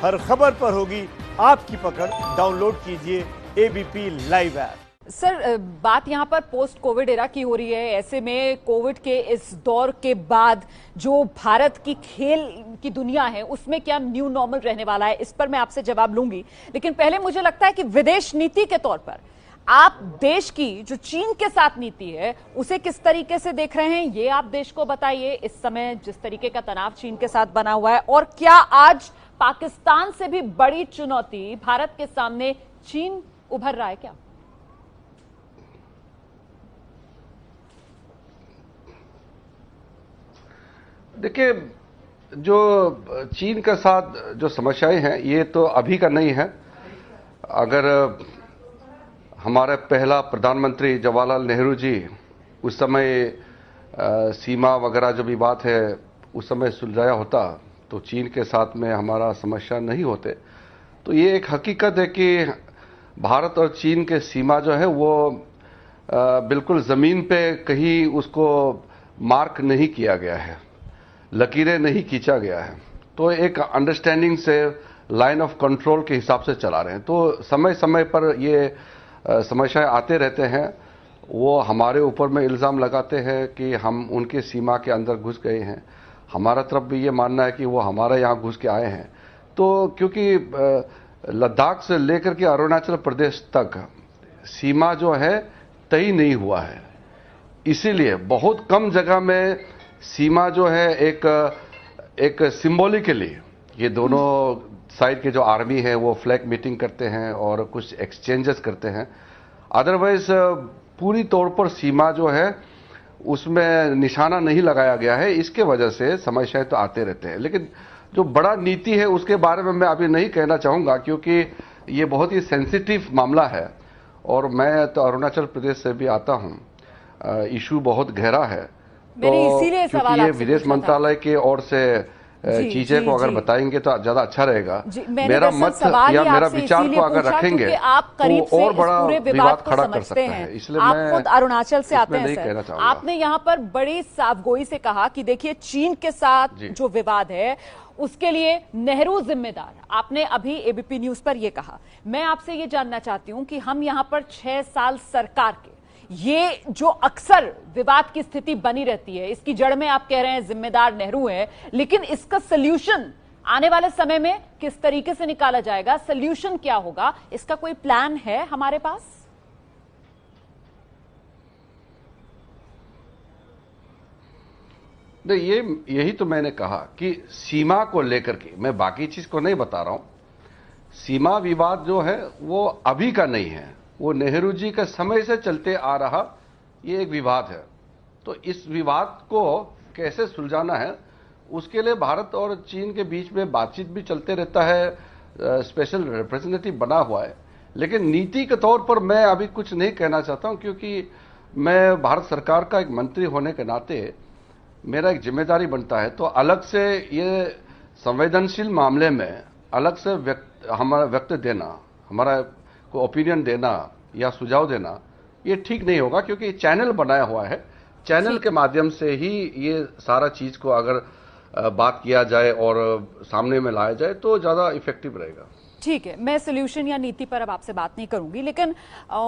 हर खबर पर होगी आपकी पकड़। डाउनलोड कीजिए एबीपी लाइव ऐप। सर, बात यहाँ पर पोस्ट कोविड एरा की हो रही है। ऐसे में कोविड के इस दौर के बाद जो भारत की खेल की दुनिया है उसमें क्या न्यू नॉर्मल रहने वाला है, इस पर मैं आपसे जवाब लूंगी। लेकिन पहले मुझे लगता है कि विदेश नीति के तौर पर आप देश की जो चीन के साथ नीति है उसे किस तरीके से देख रहे हैं, ये आप देश को बताइए। इस समय जिस तरीके का तनाव चीन के साथ बना हुआ है, और क्या आज पाकिस्तान से भी बड़ी चुनौती भारत के सामने चीन उभर रहा है क्या? देखिए, जो चीन के साथ जो समस्याएं हैं ये तो अभी का नहीं है। अगर हमारे पहला प्रधानमंत्री जवाहरलाल नेहरू जी उस समय सीमा वगैरह जो भी बात है उस समय सुलझाया होता तो चीन के साथ में हमारा समस्या नहीं होते। तो ये एक हकीकत है कि भारत और चीन के सीमा जो है वो बिल्कुल ज़मीन पे कहीं उसको मार्क नहीं किया गया है, लकीरें नहीं खींचा गया है। तो एक अंडरस्टैंडिंग से लाइन ऑफ कंट्रोल के हिसाब से चला रहे हैं। तो समय समय पर ये समस्याएं आते रहते हैं। वो हमारे ऊपर में इल्ज़ाम लगाते हैं कि हम उनके सीमा के अंदर घुस गए हैं। हमारा तरफ भी ये मानना है कि वो हमारे यहाँ घुस के आए हैं। तो क्योंकि लद्दाख से लेकर के अरुणाचल प्रदेश तक सीमा जो है तय नहीं हुआ है, इसीलिए बहुत कम जगह में सीमा जो है एक सिंबॉलिकली ये दोनों साइड के जो आर्मी है वो फ्लैग मीटिंग करते हैं और कुछ एक्सचेंजेस करते हैं। अदरवाइज पूरी तौर पर सीमा जो है उसमें निशाना नहीं लगाया गया है। इसके वजह से समस्याएं तो आते रहते हैं। लेकिन जो बड़ा नीति है उसके बारे में मैं अभी नहीं कहना चाहूंगा, क्योंकि ये बहुत ही सेंसिटिव मामला है और मैं तो अरुणाचल प्रदेश से भी आता हूं। इशू बहुत गहरा है। तो क्योंकि ये विदेश मंत्रालय की ओर से चीजें को अगर बताएंगे तो ज्यादा अच्छा रहेगा। मेरा मत या मेरा विचार को अगर रखेंगे आप करीब तो और बड़ा विवाद खड़ा कर सकते हैं। इसलिए आप खुद अरुणाचल से आते हैं सर, आपने यहाँ पर बड़ी साफगोई से कहा कि देखिए चीन के साथ जो विवाद है उसके लिए नेहरू जिम्मेदार। आपने अभी एबीपी न्यूज पर यह कहा। मैं आपसे ये जानना चाहती हूं कि हम यहाँ पर 6 साल सरकार के ये जो अक्सर विवाद की स्थिति बनी रहती है, इसकी जड़ में आप कह रहे हैं जिम्मेदार नेहरू है, लेकिन इसका सलूशन आने वाले समय में किस तरीके से निकाला जाएगा, सलूशन क्या होगा, इसका कोई प्लान है हमारे पास? नहीं, यही तो मैंने कहा कि सीमा को लेकर के मैं बाकी चीज को नहीं बता रहा हूं। सीमा विवाद जो है वो अभी का नहीं है, वो नेहरू जी के समय से चलते आ रहा ये एक विवाद है। तो इस विवाद को कैसे सुलझाना है उसके लिए भारत और चीन के बीच में बातचीत भी चलते रहता है। स्पेशल रिप्रेजेंटेटिव बना हुआ है। लेकिन नीति के तौर पर मैं अभी कुछ नहीं कहना चाहता हूं, क्योंकि मैं भारत सरकार का एक मंत्री होने के नाते मेरा एक जिम्मेदारी बनता है। तो अलग से ये संवेदनशील मामले में अलग से हमारा व्यक्त देना, हमारा को ओपिनियन देना या सुझाव देना ये ठीक नहीं होगा, क्योंकि चैनल बनाया हुआ है। चैनल के माध्यम से ही ये सारा चीज को अगर बात किया जाए और सामने में लाया जाए तो ज्यादा इफेक्टिव रहेगा। ठीक है, मैं सोल्यूशन या नीति पर अब आपसे बात नहीं करूंगी, लेकिन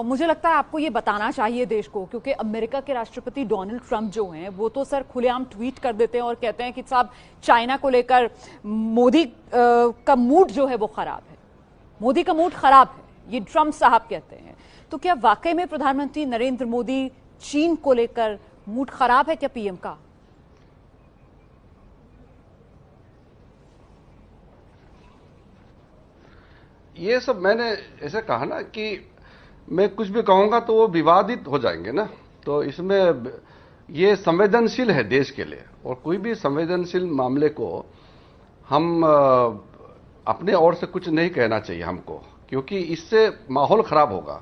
मुझे लगता है आपको ये बताना चाहिए देश को, क्योंकि अमेरिका के राष्ट्रपति डोनाल्ड ट्रंप जो हैं वो तो सर खुलेआम ट्वीट कर देते हैं और कहते हैं कि साहब चाइना को लेकर मोदी का मूड जो है वो खराब है, मोदी का मूड खराब है, ये ट्रंप साहब कहते हैं। तो क्या वाकई में प्रधानमंत्री नरेंद्र मोदी चीन को लेकर मूड खराब है क्या पीएम का? ये सब मैंने ऐसे कहा ना कि मैं कुछ भी कहूंगा तो वो विवादित हो जाएंगे ना। तो इसमें ये संवेदनशील है देश के लिए, और कोई भी संवेदनशील मामले को हम अपने ओर से कुछ नहीं कहना चाहिए हमको, क्योंकि इससे माहौल खराब होगा।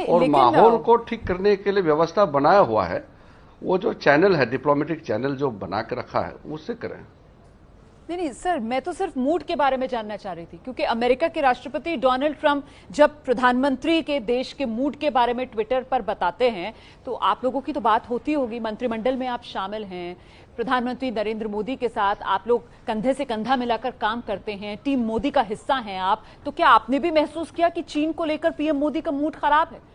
और माहौल को ठीक करने के लिए व्यवस्था बनाया हुआ है। वो जो चैनल है, डिप्लोमेटिक चैनल जो बना के रखा है, उससे करें। नहीं सर, मैं तो सिर्फ मूड के बारे में जानना चाह रही थी, क्योंकि अमेरिका के राष्ट्रपति डोनाल्ड ट्रंप जब प्रधानमंत्री के देश के मूड के बारे में ट्विटर पर बताते हैं तो आप लोगों की तो बात होती होगी। मंत्रिमंडल में आप शामिल हैं, प्रधानमंत्री नरेंद्र मोदी के साथ आप लोग कंधे से कंधा मिलाकर काम करते हैं, टीम मोदी का हिस्सा हैं आप, तो क्या आपने भी महसूस किया कि चीन को लेकर पीएम मोदी का मूड खराब है?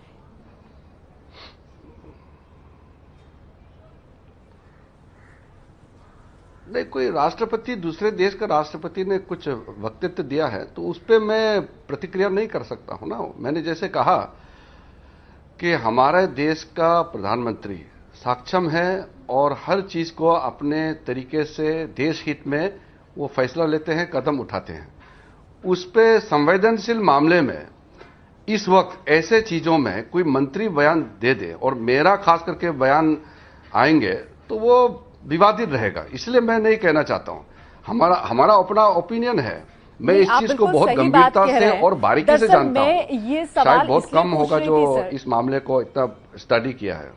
नहीं, कोई राष्ट्रपति दूसरे देश का राष्ट्रपति ने कुछ वक्तव्य दिया है तो उस पर मैं प्रतिक्रिया नहीं कर सकता हूं ना। मैंने जैसे कहा कि हमारे देश का प्रधानमंत्री सक्षम है और हर चीज को अपने तरीके से देश हित में वो फैसला लेते हैं, कदम उठाते हैं। उस पे संवेदनशील मामले में इस वक्त ऐसे चीजों में कोई मंत्री बयान दे दे और मेरा खास करके बयान आएंगे तो वो विवादित रहेगा, इसलिए मैं नहीं कहना चाहता हूं। हमारा अपना ओपिनियन है। मैं इस चीज को बहुत गंभीरता से और बारीकी से जानता हूं। ये शायद बहुत कम होगा जो इस मामले को इतना स्टडी किया है।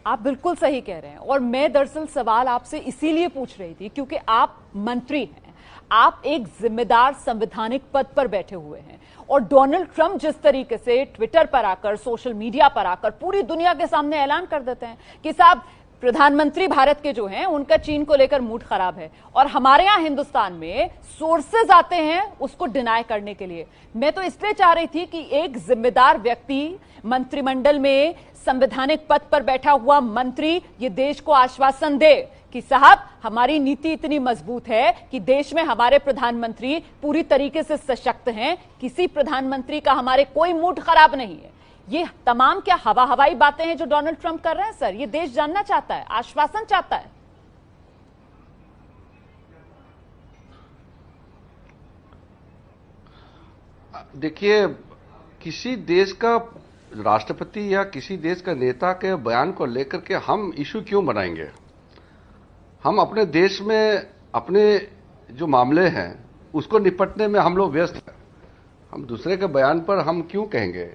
आप बिल्कुल सही कह रहे हैं, और मैं दरअसल सवाल आपसे इसीलिए पूछ रही थी क्योंकि आप मंत्री हैं, आप एक जिम्मेदार संवैधानिक पद पर बैठे हुए हैं, और डोनाल्ड ट्रंप जिस तरीके से ट्विटर पर आकर, सोशल मीडिया पर आकर पूरी दुनिया के सामने ऐलान कर देते हैं कि साहब प्रधानमंत्री भारत के जो हैं उनका चीन को लेकर मूड खराब है, और हमारे यहां हिंदुस्तान में सोर्सेज आते हैं उसको डिनाई करने के लिए। मैं तो इसलिए चाह रही थी कि एक जिम्मेदार व्यक्ति मंत्रिमंडल में संवैधानिक पद पर बैठा हुआ मंत्री ये देश को आश्वासन दे कि साहब हमारी नीति इतनी मजबूत है कि देश में हमारे प्रधानमंत्री पूरी तरीके से सशक्त हैं, किसी प्रधानमंत्री का हमारे कोई मूड खराब नहीं है। ये तमाम क्या हवाई बातें हैं जो डोनाल्ड ट्रंप कर रहे हैं सर? ये देश जानना चाहता है, आश्वासन चाहता है। देखिए, किसी देश का राष्ट्रपति या किसी देश का नेता के बयान को लेकर के हम इशू क्यों बनाएंगे? हम अपने देश में अपने जो मामले हैं उसको निपटने में हम लोग व्यस्त हैं। हम दूसरे के बयान पर हम क्यों कहेंगे?